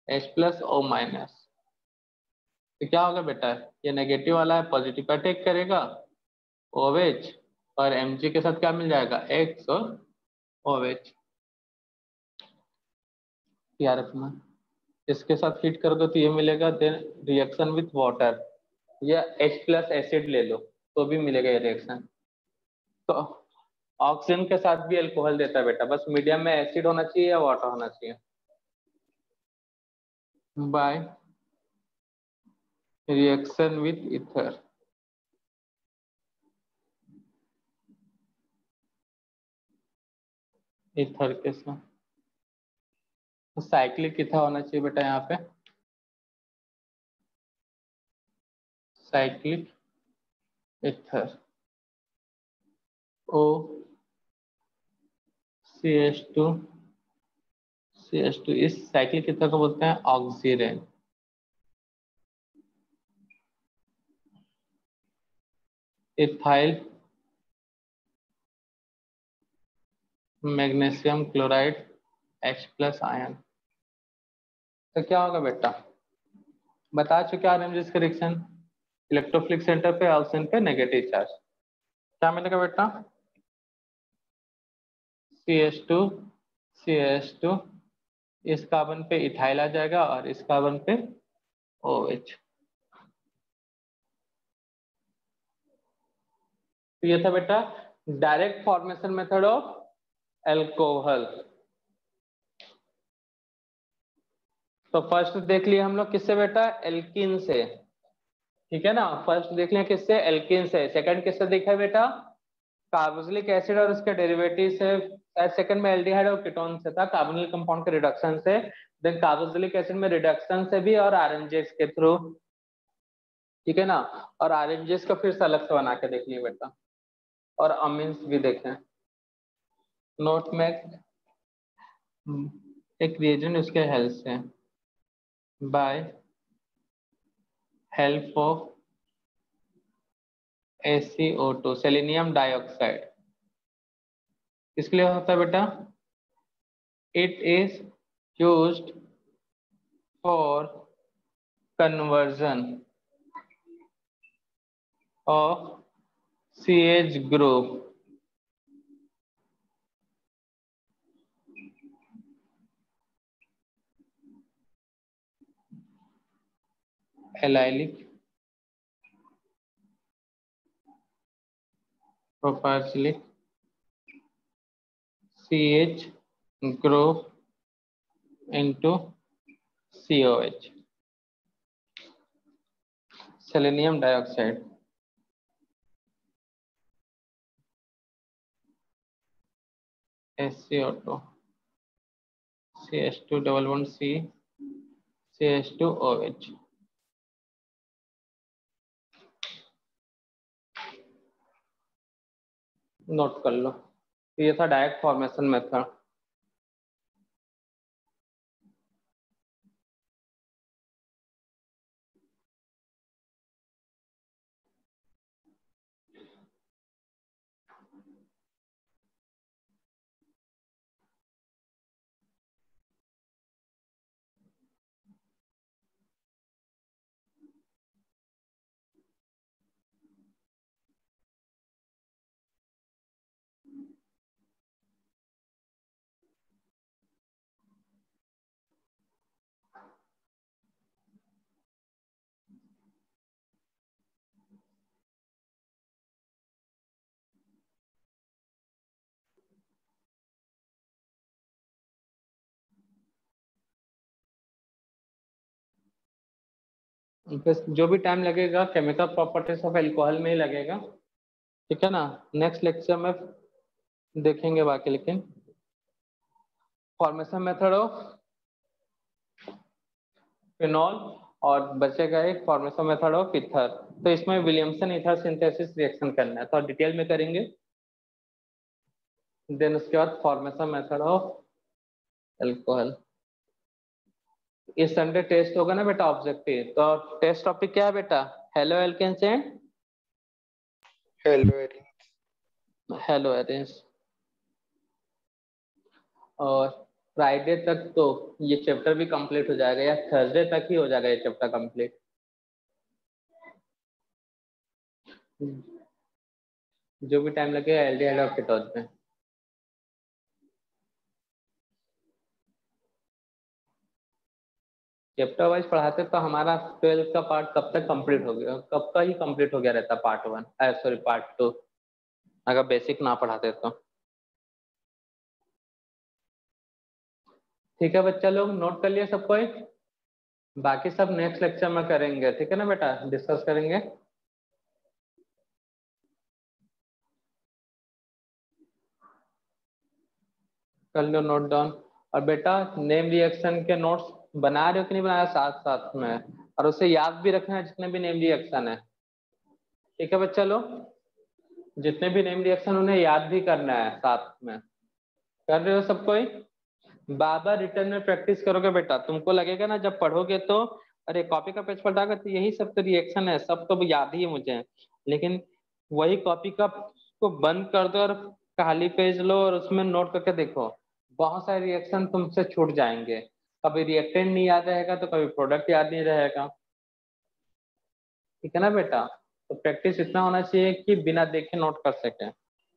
H+O-। तो क्या होगा बेटा, ये नेगेटिव वाला है, पॉजिटिव का टेक करेगा OH, और Mg के साथ क्या मिल जाएगा, X और OH, याद रखना। इसके साथ हिट कर दो तो ये मिलेगा, देन रिएक्शन विथ वाटर, या H+ एसिड ले लो तो भी मिलेगा ये रिएक्शन। तो ऑक्सीजन के साथ भी अल्कोहल देता है बेटा, बस मीडियम में एसिड होना चाहिए या वाटर होना चाहिए। Bye reaction with ether, ether के साथ तो साइक्लिक ईथर होना चाहिए बेटा, यहाँ पे साइक्लिक ईथर, O CH2 इस साइक्लिक ईथर को बोलते हैं oxirane. Ethyl magnesium chloride H+ ion, तो क्या होगा बेटा, बता चुके आरएमजीएस का रिएक्शन, इलेक्ट्रोफिलिक सेंटर पे ऑक्सीजन पे नेगेटिव चार्ज, क्या मिलेगा बेटा, CH2 इस कार्बन पे इथाइल आ जाएगा, और इस कार्बन पे OH। तो ये था बेटा direct formation method of alcohol. तो फर्स्ट देख लिया हम लोग किससे बेटा, एल्कीन से, ठीक है ना, फर्स्ट देख लिया किससे, एल्कीन से। सेकंड किससे देखा है बेटा, कार्बोक्सिलिक एसिड और उसके डेरिवेटिव से सेकंड में एल्डिहाइड और कीटोन से था, कार्बोनिल कंपाउंड के रिडक्शन से, देन कार्बोक्सिलिक एसिड में रिडक्शन से भी और आरएनजेस के थ्रू, ठीक है ना। और आरएनजेस को फिर से अलग से बना के देख लिए बेटा, और अमीन्स भी देखें। नोट में एक रिएजेंट उसके हेल्प से, by help of SiO2 selenium dioxide, किसके लिए होता है बेटा? It is used for conversion of CH group allylic propargylic CH group into COH, selenium dioxide, SiO2, CH2 double bond C, CH2OH। Note कर लो, ये था डायरेक्ट फॉर्मेशन मेथड। जो भी टाइम लगेगा केमिकल प्रॉपर्टीज ऑफ एल्कोहल में ही लगेगा, ठीक है ना। नेक्स्ट लेक्चर में देखेंगे बाकी, लेकिन फॉर्मेशन मेथड ऑफ फिनॉल और बचेगा एक फॉर्मेशन मेथड ऑफ ईथर। तो इसमें विलियमसन ईथर सिंथेसिस रिएक्शन करना है, तो डिटेल में करेंगे। देन उसके बाद फॉर्मेशन मेथड ऑफ एल्कोहल। इस संडे टेस्ट होगा ना बेटा ऑब्जेक्टिव, तो टेस्ट टॉपिक क्या है बेटा? Halo alkanes and halo arenes. और फ्राइडे तक तो ये चैप्टर भी कंप्लीट हो जाएगा, या थर्सडे तक ही हो जाएगा ये चैप्टर कंप्लीट। जो भी टाइम लगेगा एल्डिहाइड और कीटोन में। चैप्टर वाइज पढ़ाते तो हमारा 12th का पार्ट कब तक कंप्लीट हो गया, कब का ही कंप्लीट हो गया रहता पार्ट 1, सॉरी पार्ट 2, अगर बेसिक ना पढ़ाते तो। ठीक है बच्चा लोग, नोट कर लिया सब कोई? बाकी सब नेक्स्ट लेक्चर में करेंगे, ठीक है ना बेटा, डिस्कस करेंगे। कर लो नोट डाउन। और बेटा नेम रिएक्शन के नोट्स बना रहे हो कि नहीं बनाया साथ साथ में, और उसे याद भी रखना है जितने भी नेम रिएक्शन है, ठीक है बच्चा लोग। जितने भी नेम रिएक्शन उन्हें याद भी करना है साथ में। कर रहे हो सब कोई? बार बार रिटर्न में प्रैक्टिस करोगे बेटा, तुमको लगेगा ना जब पढ़ोगे तो अरे कॉपी का पेज पलटा कर तो यही सब तो रिएक्शन है, सब तो याद ही है मुझे, लेकिन वही कॉपी का को बंद कर दो और खाली पेज लो और उसमें नोट करके देखो, बहुत सारे रिएक्शन तुमसे छूट जाएंगे। कभी रिएक्टेंट नहीं याद रहेगा तो कभी प्रोडक्ट याद नहीं रहेगा, ठीक है ना बेटा। तो प्रैक्टिस इतना होना चाहिए कि बिना देखे नोट कर सके,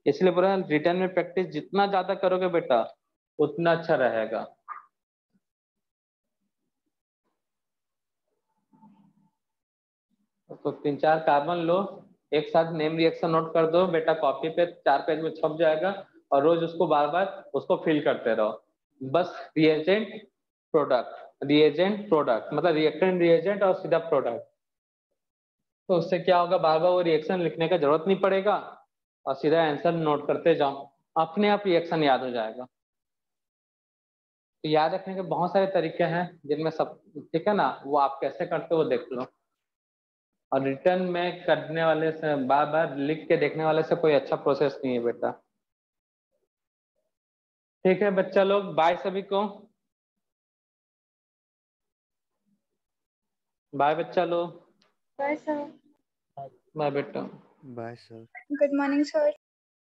इसलिए पूरा रिटर्न में प्रैक्टिस जितना ज्यादा करोगे बेटा उतना अच्छा रहेगा। तो 3-4 कार्बन लो, एक साथ नेम रिएक्शन नोट कर दो बेटा, कॉपी पे 4 पेज में छप जाएगा, और रोज उसको बार बार उसको फिल करते रहो। बस रिएजेंट प्रोडक्ट, रिएजेंट प्रोडक्ट, मतलब रिएक्टेंट रिएजेंट और सीधा प्रोडक्ट। तो उससे क्या होगा, बार बार वो रिएक्शन लिखने का जरूरत नहीं पड़ेगा, और सीधा आंसर नोट करते जाओ, अपने आप रिएक्शन याद हो जाएगा। तो याद रखने के बहुत सारे तरीके हैं जिनमें सब, ठीक है ना, वो आप कैसे करते हो वो देख लो। और रिटर्न में करने वाले से, बार बार लिख के देखने वाले से कोई अच्छा प्रोसेस नहीं है बेटा। ठीक है बच्चा लोग, बाय सभी को, बाय बच्चा लोग, बाय सर। बाय बेटा। Bye sir. Good morning sir.